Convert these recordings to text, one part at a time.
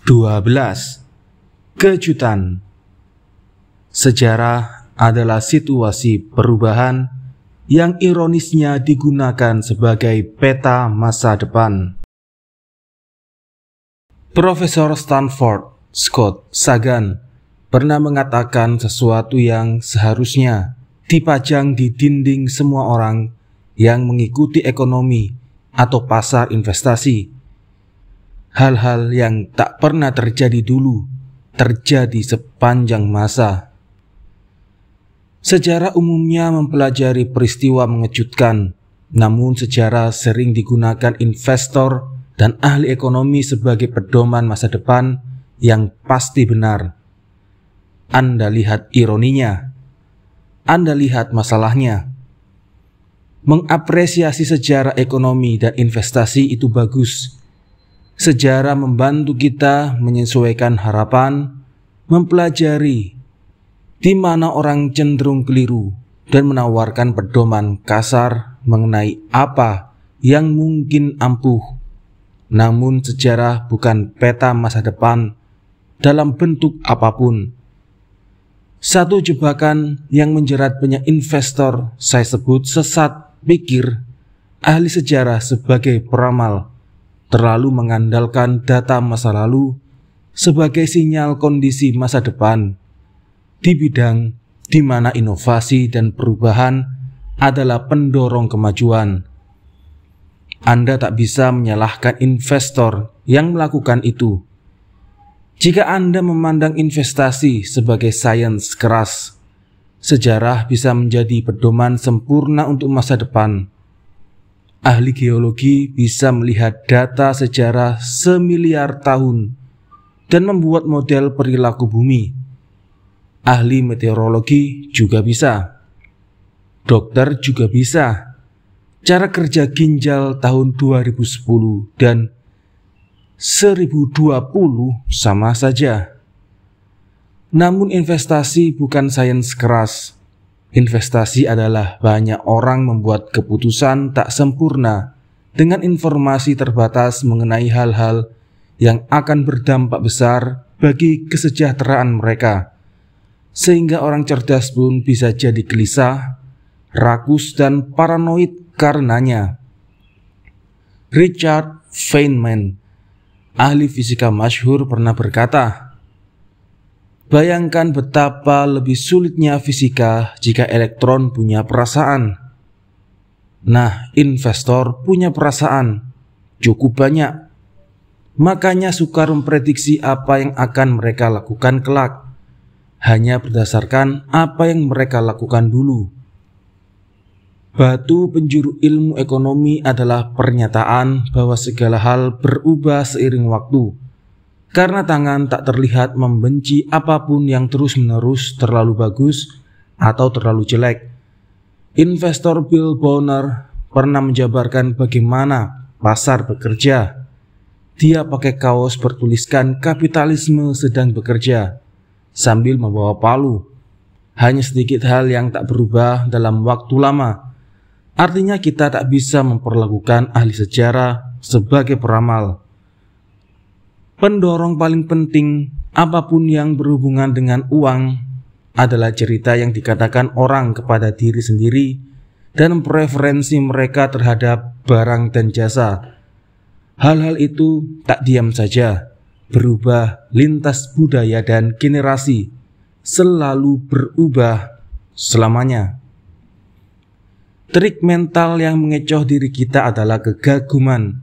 12. Kejutan. Sejarah adalah situasi perubahan yang ironisnya digunakan sebagai peta masa depan. Profesor Stanford Scott Sagan pernah mengatakan sesuatu yang seharusnya dipajang di dinding semua orang yang mengikuti ekonomi atau pasar investasi. Hal-hal yang tak pernah terjadi dulu terjadi sepanjang masa. Sejarah umumnya mempelajari peristiwa mengejutkan, namun sejarah sering digunakan investor dan ahli ekonomi sebagai pedoman masa depan yang pasti benar. Anda lihat ironinya, Anda lihat masalahnya. Mengapresiasi sejarah ekonomi dan investasi itu bagus. Sejarah membantu kita menyesuaikan harapan, mempelajari di mana orang cenderung keliru dan menawarkan pedoman kasar mengenai apa yang mungkin ampuh. Namun sejarah bukan peta masa depan dalam bentuk apapun. Satu jebakan yang menjerat banyak investor saya sebut sesat pikir ahli sejarah sebagai peramal, terlalu mengandalkan data masa lalu sebagai sinyal kondisi masa depan di bidang di mana inovasi dan perubahan adalah pendorong kemajuan. Anda tak bisa menyalahkan investor yang melakukan itu. Jika Anda memandang investasi sebagai sains keras, sejarah bisa menjadi pedoman sempurna untuk masa depan. Ahli geologi bisa melihat data sejarah semiliar tahun dan membuat model perilaku bumi. Ahli meteorologi juga bisa. Dokter juga bisa. Cara kerja ginjal tahun 2010 dan 1020 sama saja. Namun investasi bukan sains keras. Investasi adalah banyak orang membuat keputusan tak sempurna dengan informasi terbatas mengenai hal-hal yang akan berdampak besar bagi kesejahteraan mereka. Sehingga orang cerdas pun bisa jadi gelisah, rakus dan paranoid karenanya. Richard Feynman, ahli fisika masyhur, pernah berkata, "Bayangkan betapa lebih sulitnya fisika jika elektron punya perasaan." Nah, investor punya perasaan, cukup banyak. Makanya sukar memprediksi apa yang akan mereka lakukan kelak, hanya berdasarkan apa yang mereka lakukan dulu. Batu penjuru ilmu ekonomi adalah pernyataan bahwa segala hal berubah seiring waktu. Karena tangan tak terlihat membenci apapun yang terus-menerus terlalu bagus atau terlalu jelek. Investor Bill Bonner pernah menjabarkan bagaimana pasar bekerja. Dia pakai kaos bertuliskan "Kapitalisme sedang bekerja" sambil membawa palu. Hanya sedikit hal yang tak berubah dalam waktu lama. Artinya kita tak bisa memperlakukan ahli sejarah sebagai peramal. Pendorong paling penting apapun yang berhubungan dengan uang adalah cerita yang dikatakan orang kepada diri sendiri dan preferensi mereka terhadap barang dan jasa. Hal-hal itu tak diam saja, berubah lintas budaya dan generasi, selalu berubah selamanya. Trik mental yang mengecoh diri kita adalah kegaguman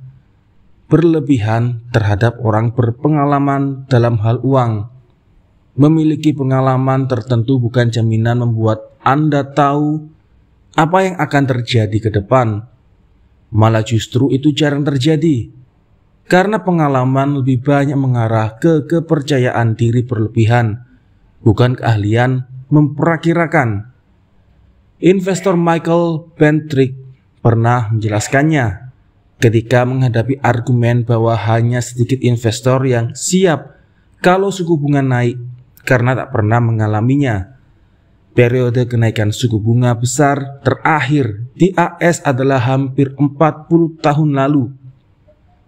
berlebihan terhadap orang berpengalaman dalam hal uang. Memiliki pengalaman tertentu bukan jaminan membuat Anda tahu apa yang akan terjadi ke depan. Malah justru itu jarang terjadi, karena pengalaman lebih banyak mengarah ke kepercayaan diri berlebihan, bukan keahlian memperakirakan. Investor Michael Bentrick pernah menjelaskannya ketika menghadapi argumen bahwa hanya sedikit investor yang siap kalau suku bunga naik karena tak pernah mengalaminya. Periode kenaikan suku bunga besar terakhir di AS adalah hampir 40 tahun lalu.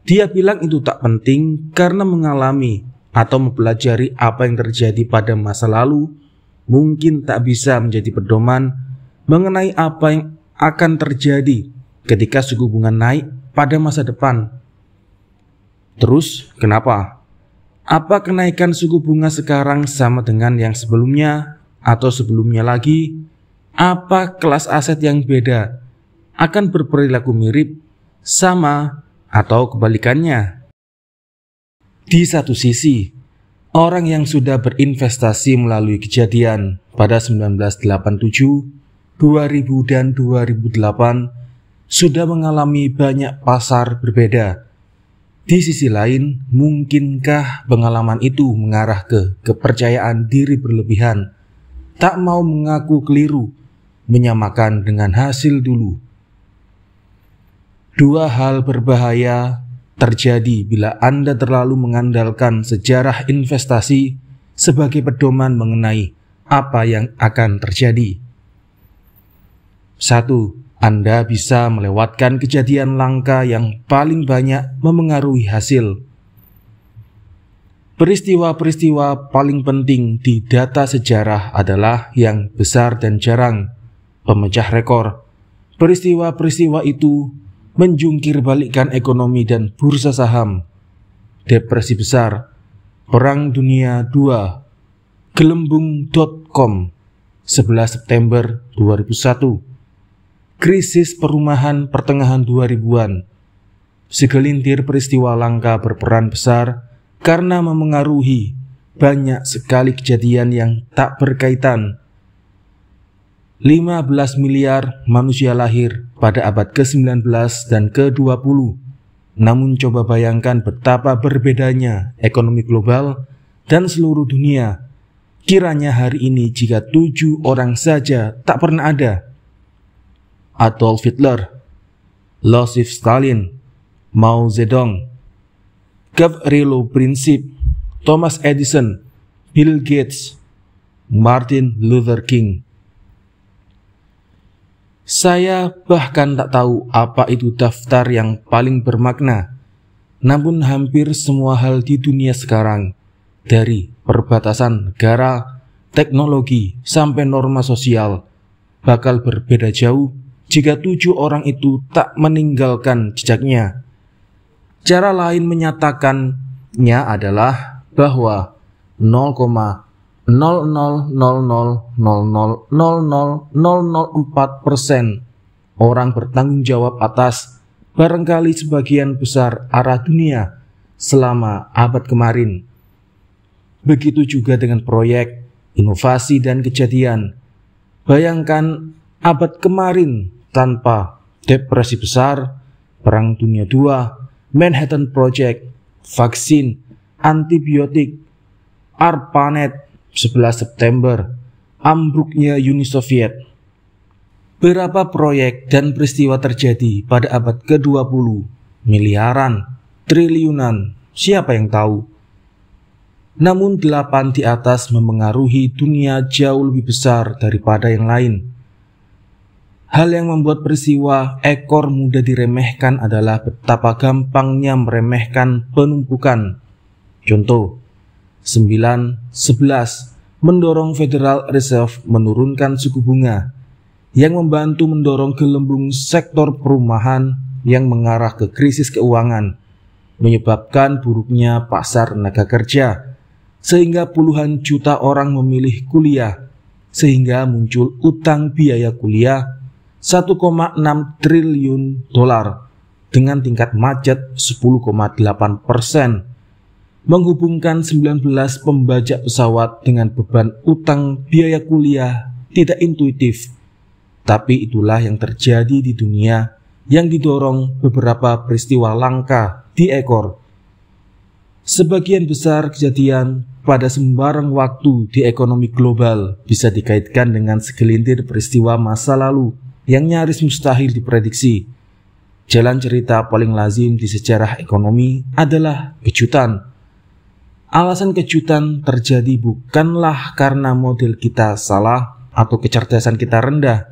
Dia bilang itu tak penting karena mengalami atau mempelajari apa yang terjadi pada masa lalu mungkin tak bisa menjadi pedoman mengenai apa yang akan terjadi ketika suku bunga naik pada masa depan. Terus, kenapa? Apa kenaikan suku bunga sekarang sama dengan yang sebelumnya atau sebelumnya lagi? Apa kelas aset yang beda akan berperilaku mirip, sama, atau kebalikannya? Di satu sisi, orang yang sudah berinvestasi melalui kejadian pada 1987, 2000, dan 2008 sudah mengalami banyak pasar berbeda. Di sisi lain, mungkinkah pengalaman itu mengarah ke kepercayaan diri berlebihan, tak mau mengaku keliru, menyamakan dengan hasil dulu? Dua hal berbahaya terjadi bila Anda terlalu mengandalkan sejarah investasi sebagai pedoman mengenai apa yang akan terjadi. 1. Anda bisa melewatkan kejadian langka yang paling banyak memengaruhi hasil. Peristiwa-peristiwa paling penting di data sejarah adalah yang besar dan jarang, pemecah rekor. Peristiwa-peristiwa itu menjungkir balikkan ekonomi dan bursa saham, depresi besar, Perang Dunia II, gelembung.com, 11 September 2001, krisis perumahan pertengahan 2000-an. Segelintir peristiwa langka berperan besar karena memengaruhi banyak sekali kejadian yang tak berkaitan. 15 miliar manusia lahir pada abad ke-19 dan ke-20. Namun coba bayangkan betapa berbedanya ekonomi global dan seluruh dunia kiranya hari ini jika 7 orang saja tak pernah ada. Adolf Hitler, Losif Stalin, Mao Zedong, Gavrilo Princip, Thomas Edison, Bill Gates, Martin Luther King. Saya bahkan tak tahu apa itu daftar yang paling bermakna. Namun hampir semua hal di dunia sekarang, dari perbatasan negara, teknologi, sampai norma sosial, bakal berbeda jauh jika 7 orang itu tak meninggalkan jejaknya. Cara lain menyatakannya adalah bahwa 0,0000000004% orang bertanggung jawab atas barangkali sebagian besar arah dunia selama abad kemarin. Begitu juga dengan proyek, inovasi, dan kejadian. Bayangkan abad kemarin tanpa depresi besar, Perang Dunia II, Manhattan Project, vaksin, antibiotik, ARPANET, 11 September, ambruknya Uni Soviet. Berapa proyek dan peristiwa terjadi pada abad ke-20? Miliaran, triliunan, siapa yang tahu? Namun 8 di atas memengaruhi dunia jauh lebih besar daripada yang lain. Hal yang membuat peristiwa ekor mudah diremehkan adalah betapa gampangnya meremehkan penumpukan. Contoh, 9.11 mendorong Federal Reserve menurunkan suku bunga yang membantu mendorong gelembung sektor perumahan yang mengarah ke krisis keuangan, menyebabkan buruknya pasar tenaga kerja, sehingga puluhan juta orang memilih kuliah, sehingga muncul utang biaya kuliah 1,6 triliun dolar dengan tingkat macet 10,8%. Menghubungkan 19 pembajak pesawat dengan beban utang biaya kuliah tidak intuitif, tapi itulah yang terjadi di dunia yang didorong beberapa peristiwa langka di ekor. Sebagian besar kejadian pada sembarang waktu di ekonomi global bisa dikaitkan dengan segelintir peristiwa masa lalu yang nyaris mustahil diprediksi. Jalan cerita paling lazim di sejarah ekonomi adalah kejutan. Alasan kejutan terjadi bukanlah karena model kita salah atau kecerdasan kita rendah.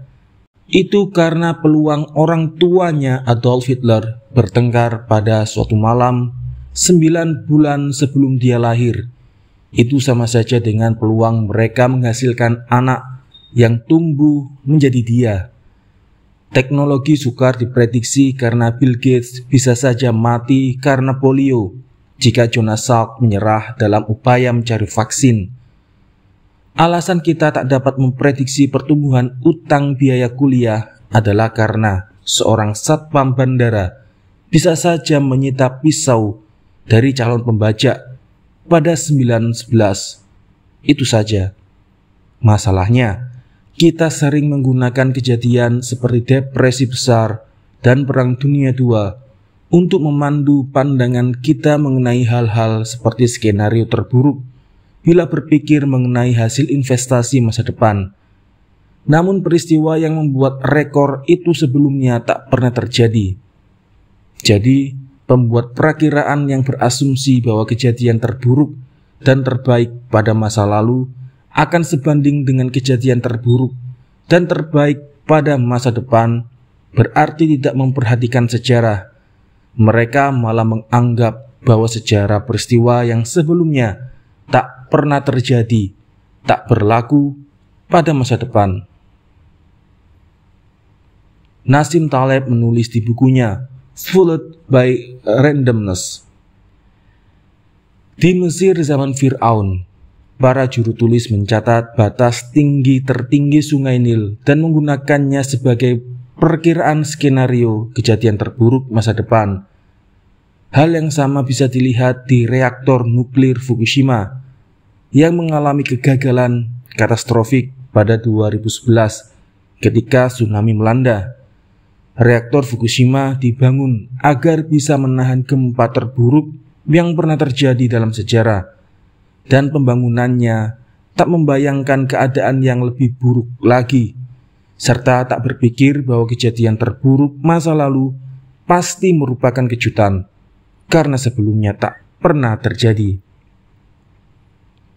Itu karena peluang orang tuanya Adolf Hitler bertengkar pada suatu malam 9 bulan sebelum dia lahir Itu sama saja dengan peluang mereka menghasilkan anak yang tumbuh menjadi dia. Teknologi sukar diprediksi karena Bill Gates bisa saja mati karena polio jika Jonas Salk menyerah dalam upaya mencari vaksin. Alasan kita tak dapat memprediksi pertumbuhan utang biaya kuliah adalah karena seorang satpam bandara bisa saja menyita pisau dari calon pembajak pada 9/11. Itu saja. Masalahnya, kita sering menggunakan kejadian seperti depresi besar dan Perang Dunia II untuk memandu pandangan kita mengenai hal-hal seperti skenario terburuk bila berpikir mengenai hasil investasi masa depan. Namun peristiwa yang membuat rekor itu sebelumnya tak pernah terjadi. Jadi, pembuat perakiraan yang berasumsi bahwa kejadian terburuk dan terbaik pada masa lalu akan sebanding dengan kejadian terburuk dan terbaik pada masa depan berarti tidak memperhatikan sejarah. Mereka malah menganggap bahwa sejarah peristiwa yang sebelumnya tak pernah terjadi, tak berlaku pada masa depan. Nassim Taleb menulis di bukunya Fooled by Randomness. Di Mesir zaman Fir'aun, para juru tulis mencatat batas tinggi tertinggi sungai Nil dan menggunakannya sebagai perkiraan skenario kejadian terburuk masa depan. Hal yang sama bisa dilihat di reaktor nuklir Fukushima yang mengalami kegagalan katastrofik pada 2011 ketika tsunami melanda. Reaktor Fukushima dibangun agar bisa menahan gempa terburuk yang pernah terjadi dalam sejarah, dan pembangunannya tak membayangkan keadaan yang lebih buruk lagi, serta tak berpikir bahwa kejadian terburuk masa lalu pasti merupakan kejutan, karena sebelumnya tak pernah terjadi.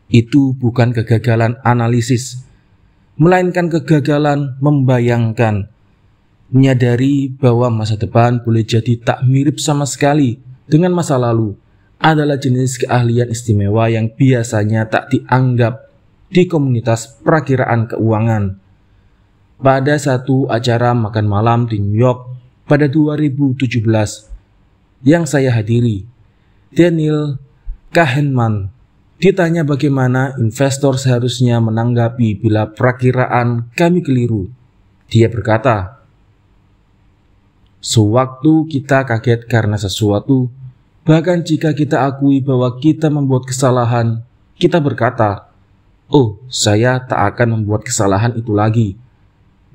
Itu bukan kegagalan analisis, melainkan kegagalan membayangkan. Menyadari bahwa masa depan boleh jadi tak mirip sama sekali dengan masa lalu adalah jenis keahlian istimewa yang biasanya tak dianggap di komunitas perakiraan keuangan. Pada satu acara makan malam di New York pada 2017 yang saya hadiri, Daniel Kahneman ditanya bagaimana investor seharusnya menanggapi bila perakiraan kami keliru. Dia berkata, "Sewaktu kita kaget karena sesuatu, bahkan jika kita akui bahwa kita membuat kesalahan, kita berkata, 'Oh, saya tak akan membuat kesalahan itu lagi.'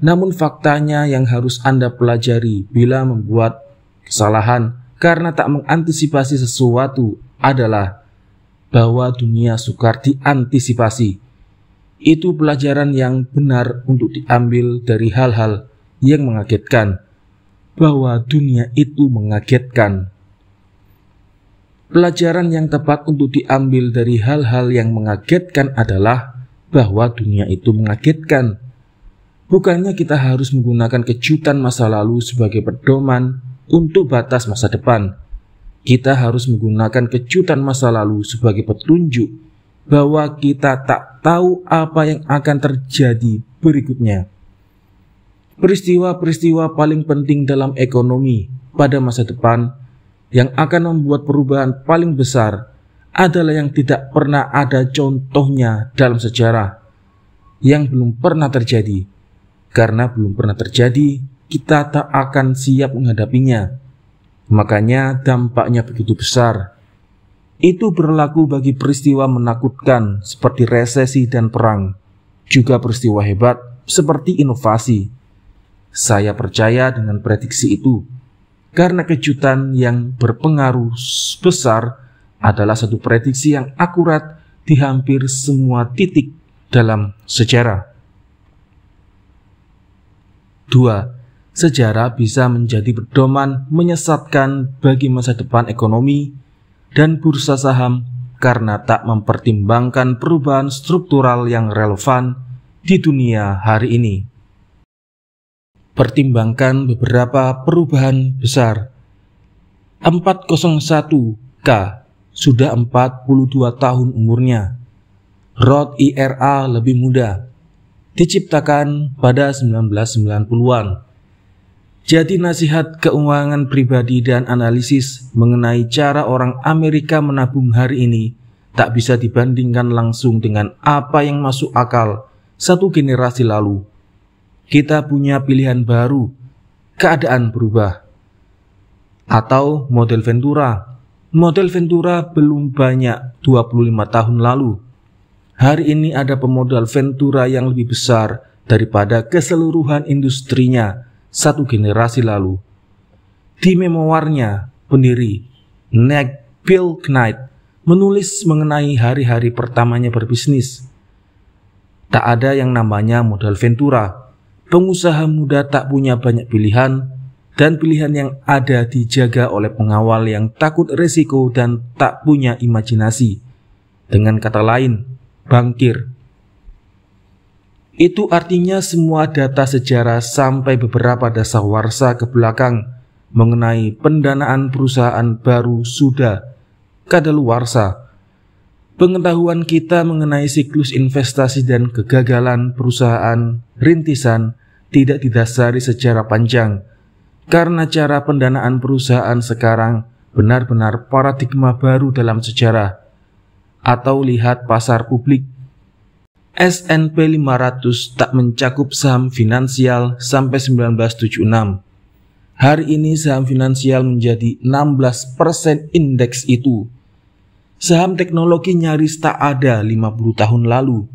Namun faktanya yang harus Anda pelajari bila membuat kesalahan karena tak mengantisipasi sesuatu adalah bahwa dunia sukar diantisipasi. Itu pelajaran yang benar untuk diambil dari hal-hal yang mengagetkan, bahwa dunia itu mengagetkan. Pelajaran yang tepat untuk diambil dari hal-hal yang mengagetkan adalah bahwa dunia itu mengagetkan. Bukannya kita harus menggunakan kejutan masa lalu sebagai pedoman untuk batas masa depan. Kita harus menggunakan kejutan masa lalu sebagai petunjuk bahwa kita tak tahu apa yang akan terjadi berikutnya. Peristiwa-peristiwa paling penting dalam ekonomi pada masa depan yang akan membuat perubahan paling besar adalah yang tidak pernah ada contohnya dalam sejarah, yang belum pernah terjadi. Karena belum pernah terjadi, kita tak akan siap menghadapinya. Makanya dampaknya begitu besar. Itu berlaku bagi peristiwa menakutkan seperti resesi dan perang, juga peristiwa hebat seperti inovasi. Saya percaya dengan prediksi itu, karena kejutan yang berpengaruh besar adalah satu prediksi yang akurat di hampir semua titik dalam sejarah. 2. Sejarah bisa menjadi pedoman menyesatkan bagi masa depan ekonomi dan bursa saham karena tak mempertimbangkan perubahan struktural yang relevan di dunia hari ini. Pertimbangkan beberapa perubahan besar. 401K sudah 42 tahun umurnya. Roth IRA lebih mudah, diciptakan pada 1990-an. Jadi nasihat keuangan pribadi dan analisis mengenai cara orang Amerika menabung hari ini tak bisa dibandingkan langsung dengan apa yang masuk akal satu generasi lalu. Kita punya pilihan baru, keadaan berubah. Atau model Ventura. Model Ventura belum banyak 25 tahun lalu. Hari ini ada pemodal Ventura yang lebih besar daripada keseluruhan industrinya satu generasi lalu. Di memoarnya, pendiri Nick Bilknight menulis mengenai hari-hari pertamanya berbisnis. Tak ada yang namanya modal Ventura. Pengusaha muda tak punya banyak pilihan, dan pilihan yang ada dijaga oleh pengawal yang takut resiko dan tak punya imajinasi. Dengan kata lain, bangkir. Itu artinya semua data sejarah sampai beberapa dasawarsa ke belakang mengenai pendanaan perusahaan baru sudah kadaluarsa. Pengetahuan kita mengenai siklus investasi dan kegagalan perusahaan rintisan tidak didasari secara panjang, karena cara pendanaan perusahaan sekarang benar-benar paradigma baru dalam sejarah. Atau lihat pasar publik. S&P 500 tak mencakup saham finansial sampai 1976. Hari ini saham finansial menjadi 16% indeks itu. Saham teknologi nyaris tak ada 50 tahun lalu.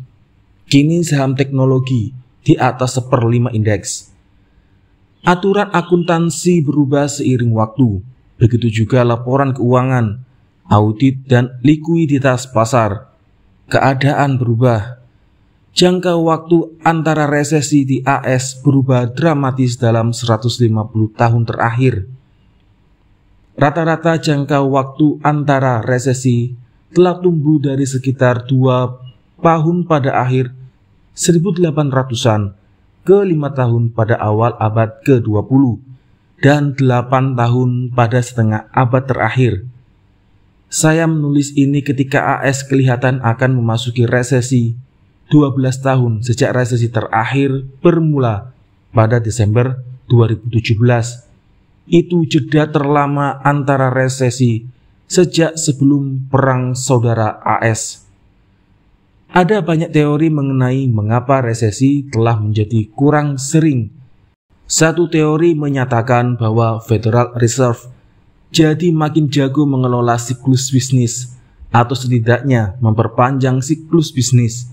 Kini saham teknologi di atas 1/5 indeks. Aturan akuntansi berubah seiring waktu. Begitu juga laporan keuangan, audit dan likuiditas pasar. Keadaan berubah. Jangka waktu antara resesi di AS berubah dramatis dalam 150 tahun terakhir. Rata-rata jangka waktu antara resesi telah tumbuh dari sekitar 2 tahun pada akhir 1800-an ke 5 tahun pada awal abad ke-20 dan 8 tahun pada setengah abad terakhir. Saya menulis ini ketika AS kelihatan akan memasuki resesi 12 tahun sejak resesi terakhir bermula pada Desember 2017. Itu jeda terlama antara resesi sejak sebelum Perang Saudara AS. Ada banyak teori mengenai mengapa resesi telah menjadi kurang sering. Satu teori menyatakan bahwa Federal Reserve jadi makin jago mengelola siklus bisnis, atau setidaknya memperpanjang siklus bisnis.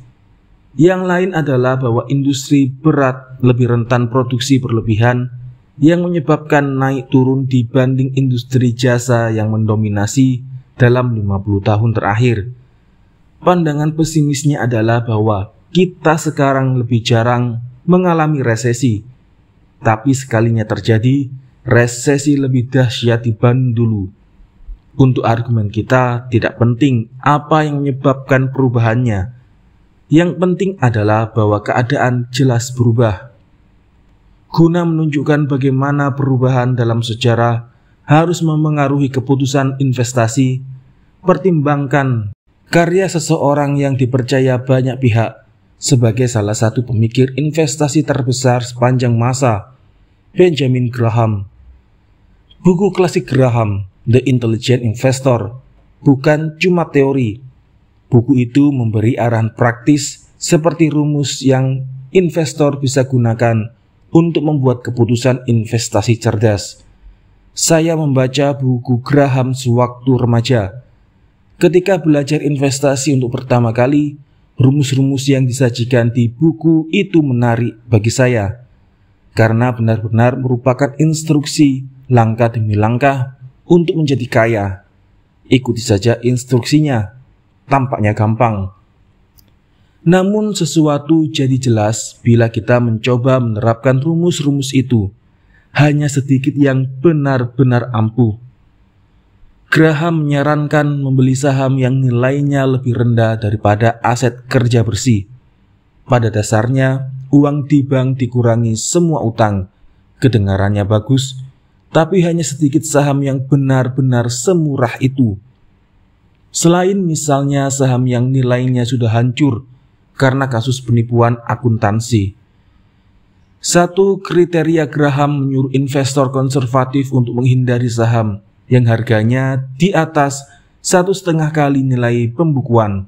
Yang lain adalah bahwa industri berat lebih rentan produksi berlebihan yang menyebabkan naik turun dibanding industri jasa yang mendominasi dalam 50 tahun terakhir. Pandangan pesimisnya adalah bahwa kita sekarang lebih jarang mengalami resesi, tapi sekalinya terjadi, resesi lebih dahsyat dibanding dulu. Untuk argumen kita tidak penting apa yang menyebabkan perubahannya. Yang penting adalah bahwa keadaan jelas berubah. Guna menunjukkan bagaimana perubahan dalam sejarah harus memengaruhi keputusan investasi, pertimbangkan karya seseorang yang dipercaya banyak pihak sebagai salah satu pemikir investasi terbesar sepanjang masa, Benjamin Graham. Buku klasik Graham, The Intelligent Investor, bukan cuma teori. Buku itu memberi arahan praktis seperti rumus yang investor bisa gunakan untuk membuat keputusan investasi cerdas. Saya membaca buku Graham sewaktu remaja. Ketika belajar investasi untuk pertama kali, rumus-rumus yang disajikan di buku itu menarik bagi saya, karena benar-benar merupakan instruksi langkah demi langkah untuk menjadi kaya. Ikuti saja instruksinya, tampaknya gampang. Namun sesuatu jadi jelas bila kita mencoba menerapkan rumus-rumus itu. Hanya sedikit yang benar-benar ampuh. Graham menyarankan membeli saham yang nilainya lebih rendah daripada aset kerja bersih. Pada dasarnya, uang di bank dikurangi semua utang. Kedengarannya bagus, tapi hanya sedikit saham yang benar-benar semurah itu. Selain misalnya saham yang nilainya sudah hancur karena kasus penipuan akuntansi. Satu kriteria Graham menyuruh investor konservatif untuk menghindari saham yang harganya di atas 1,5 kali nilai pembukuan.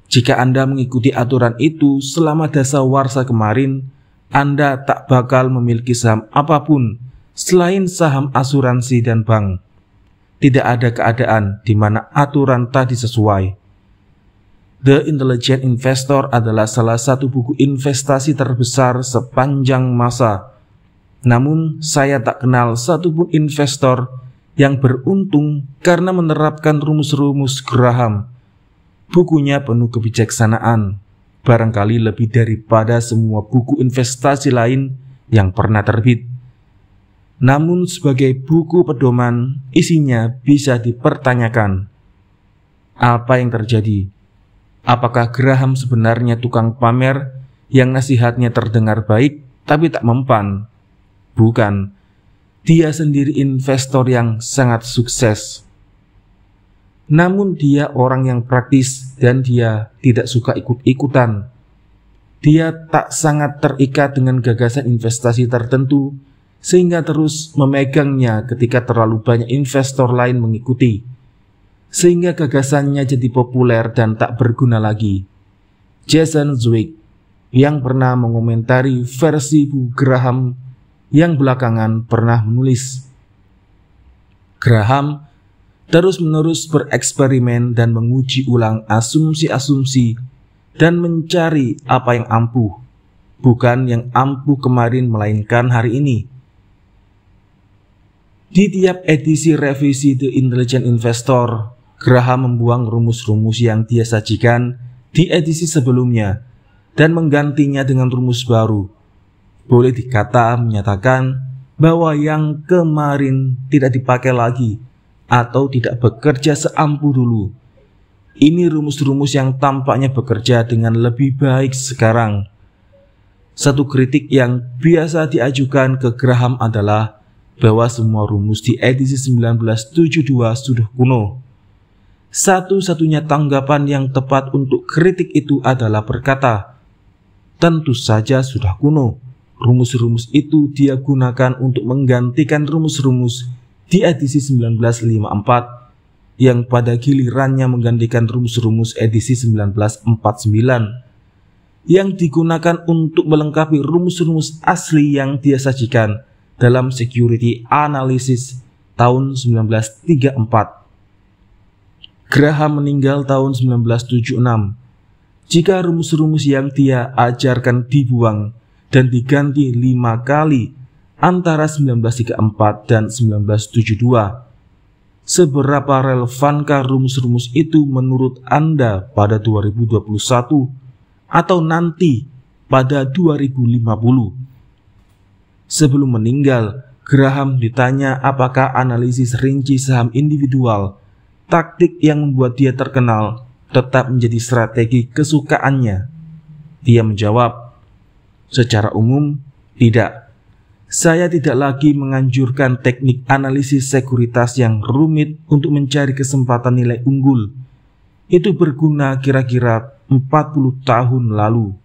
Jika Anda mengikuti aturan itu selama dasawarsa kemarin, Anda tak bakal memiliki saham apapun selain saham asuransi dan bank. Tidak ada keadaan di mana aturan tadi sesuai. The Intelligent Investor adalah salah satu buku investasi terbesar sepanjang masa. Namun, saya tak kenal satupun investor yang beruntung karena menerapkan rumus-rumus Graham. Bukunya penuh kebijaksanaan, barangkali lebih daripada semua buku investasi lain yang pernah terbit. Namun sebagai buku pedoman, isinya bisa dipertanyakan. Apa yang terjadi? Apakah Graham sebenarnya tukang pamer yang nasihatnya terdengar baik tapi tak mempan? Bukan. Dia sendiri investor yang sangat sukses. Namun dia orang yang praktis dan dia tidak suka ikut-ikutan. Dia tak sangat terikat dengan gagasan investasi tertentu sehingga terus memegangnya ketika terlalu banyak investor lain mengikuti, sehingga gagasannya jadi populer dan tak berguna lagi. Jason Zweig yang pernah mengomentari versi buku Graham yang belakangan pernah menulis, Graham terus-menerus bereksperimen dan menguji ulang asumsi-asumsi dan mencari apa yang ampuh, bukan yang ampuh kemarin melainkan hari ini. Di tiap edisi revisi The Intelligent Investor, Graham membuang rumus-rumus yang dia sajikan di edisi sebelumnya dan menggantinya dengan rumus baru. Boleh dikata menyatakan bahwa yang kemarin tidak dipakai lagi atau tidak bekerja seampuh dulu. Ini rumus-rumus yang tampaknya bekerja dengan lebih baik sekarang. Satu kritik yang biasa diajukan ke Graham adalah bahwa semua rumus di edisi 1972 sudah kuno. Satu-satunya tanggapan yang tepat untuk kritik itu adalah berkata, tentu saja sudah kuno. Rumus-rumus itu dia gunakan untuk menggantikan rumus-rumus di edisi 1954 yang pada gilirannya menggantikan rumus-rumus edisi 1949 yang digunakan untuk melengkapi rumus-rumus asli yang dia sajikan dalam Security Analysis tahun 1934. Graham meninggal tahun 1976. Jika rumus-rumus yang dia ajarkan dibuang dan diganti 5 kali antara 1934 dan 1972, seberapa relevankah rumus-rumus itu menurut Anda pada 2021 atau nanti pada 2050? Sebelum meninggal, Graham ditanya apakah analisis rinci saham individual, taktik yang membuat dia terkenal, tetap menjadi strategi kesukaannya. Dia menjawab, secara umum, tidak. Saya tidak lagi menganjurkan teknik analisis sekuritas yang rumit untuk mencari kesempatan nilai unggul. Itu berguna kira-kira 40 tahun lalu,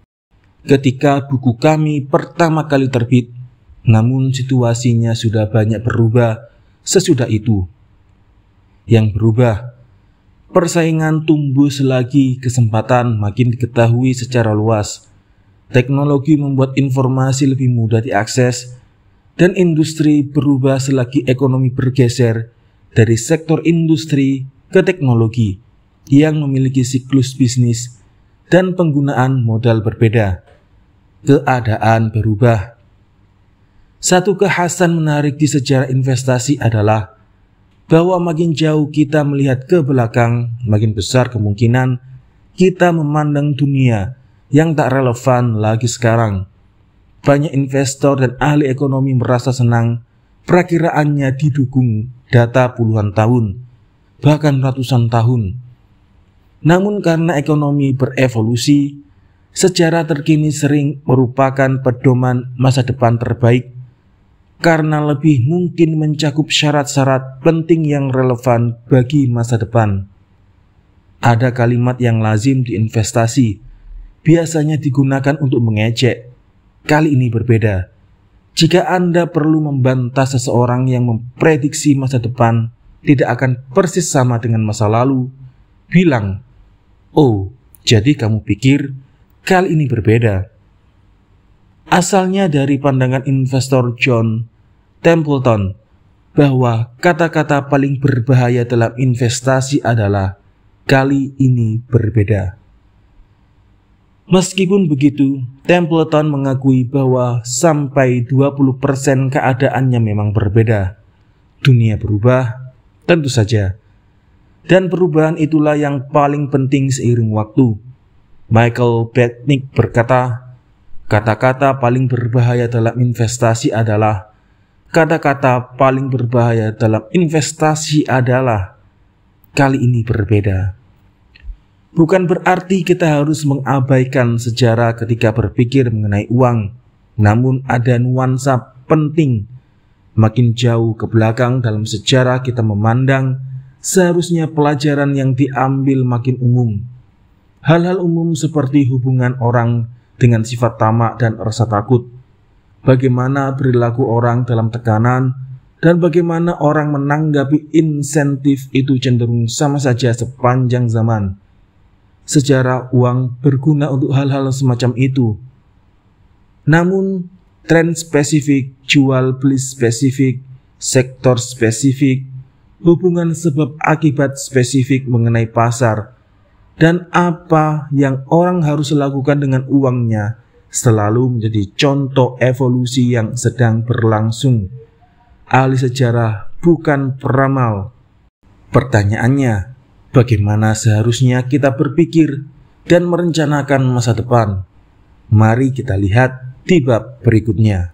ketika buku kami pertama kali terbit. Namun situasinya sudah banyak berubah sesudah itu. Yang berubah, persaingan tumbuh selagi kesempatan makin diketahui secara luas. Teknologi membuat informasi lebih mudah diakses, dan industri berubah selagi ekonomi bergeser dari sektor industri ke teknologi yang memiliki siklus bisnis dan penggunaan modal berbeda. Keadaan berubah. Satu kekhasan menarik di sejarah investasi adalah bahwa makin jauh kita melihat ke belakang, makin besar kemungkinan kita memandang dunia yang tak relevan lagi sekarang. Banyak investor dan ahli ekonomi merasa senang perakiraannya didukung data puluhan tahun, bahkan ratusan tahun. Namun karena ekonomi berevolusi, sejarah terkini sering merupakan pedoman masa depan terbaik karena lebih mungkin mencakup syarat-syarat penting yang relevan bagi masa depan. Ada kalimat yang lazim di investasi, biasanya digunakan untuk mengejek. Kali ini berbeda. Jika Anda perlu membantah seseorang yang memprediksi masa depan tidak akan persis sama dengan masa lalu, bilang, "Oh, jadi kamu pikir kali ini berbeda." Asalnya dari pandangan investor John Templeton bahwa kata-kata paling berbahaya dalam investasi adalah kali ini berbeda. Meskipun begitu, Templeton mengakui bahwa sampai 20% keadaannya memang berbeda. Dunia berubah, tentu saja. Dan perubahan itulah yang paling penting seiring waktu. Michael Batnick berkata, kata-kata paling berbahaya dalam investasi adalah kali ini berbeda. Bukan berarti kita harus mengabaikan sejarah ketika berpikir mengenai uang, namun ada nuansa penting. Makin jauh ke belakang dalam sejarah kita memandang, seharusnya pelajaran yang diambil makin umum. Hal-hal umum seperti hubungan orang dengan sifat tamak dan rasa takut, bagaimana perilaku orang dalam tekanan, dan bagaimana orang menanggapi insentif itu cenderung sama saja sepanjang zaman. Sejarah uang berguna untuk hal-hal semacam itu. Namun, tren spesifik, jual beli spesifik, sektor spesifik, hubungan sebab akibat spesifik mengenai pasar, dan apa yang orang harus lakukan dengan uangnya selalu menjadi contoh evolusi yang sedang berlangsung. Ahli sejarah bukan peramal. Pertanyaannya, bagaimana seharusnya kita berpikir dan merencanakan masa depan? Mari kita lihat di bab berikutnya.